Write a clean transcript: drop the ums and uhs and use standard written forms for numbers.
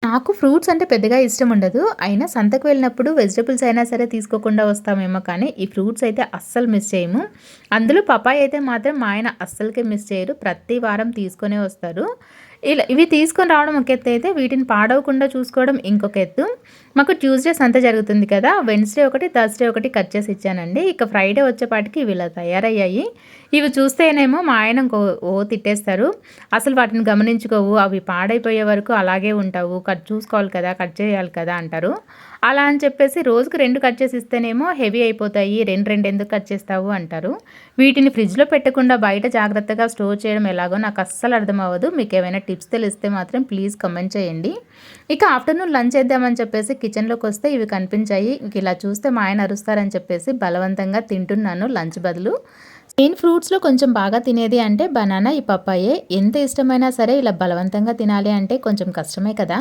నాకు ఫ్రూట్స్ అంటే పెద్దగా ఇష్టం ఉండదు. అయినా సంతకు వెళ్ళినప్పుడు వెజిటబుల్స్ అయినా సరే తీసుకోకుండా వస్తామేమో కానీ, ఈ ఫ్రూట్స్ అయితే అస్సలు మిస్ చేయము. అందులో పపాయ అయితే మాత్రం మా ఆయన అస్సలకే మిస్ చేయరు. ప్రతి వారం తీసుకొనే వస్తారు. ఇవి తీసుకొని రావడం ఒక ఎత్తు అయితే, వీటిని పాడవకుండా చూసుకోవడం ఇంకొక ఎత్తు. మాకు ట్యూస్‌డే సంత జరుగుతుంది కదా! వెడ్నెస్‌డే ఒకటి, థర్స్‌డే ఒకటి కట్ చేసి ఇచ్చానండి. ఇక ఫ్రైడే వచ్చేపాటికి ఇవి ఇలా తయారయ్యాయి. ఇవి చూస్తేనేమో మా ఆయన తిట్టేస్తారు. అసలు వాటిని గమనించుకోవు, అవి పాడైపోయే వరకు అలాగే ఉంటావు, చూసుకోవాలి కదా, కట్ చేయాలి కదా అంటారు. అలా అని చెప్పేసి రోజుకి 2 కట్ చేసి ఇస్తేనేమో హెవీ అయిపోతాయి. 2, 2 ఎందుకు కట్ చేస్తావు అంటారు. వీటిని ఫ్రిడ్జ్‌లో పెట్టకుండా బయట జాగ్రత్తగా స్టోర్ చేయడం ఎలాగో నాకు అస్సలు అర్థం అవ్వదు. మీకేమైనా టిప్స్ తెలిస్తే మాత్రం ప్లీజ్ కామెంట్ చేయండి. ఇక ఆఫ్టర్‌నూన్ లంచ్ చేద్దామని చెప్పేసి కిచెన్‌లోకొస్తే ఇవి కనిపించాయి. ఇంక ఇలా చూస్తే మా ఆయన అరుస్తారని చెప్పేసి బలవంతంగా తింటున్నాను లంచ్ బదులు. నేను ఫ్రూట్స్‌లో కొంచెం బాగా తినేది అంటే బనానా, ఈ పప్పాయే. ఎంత ఇష్టమైనా సరే ఇలా బలవంతంగా తినాలి అంటే కొంచెం కష్టమే కదా!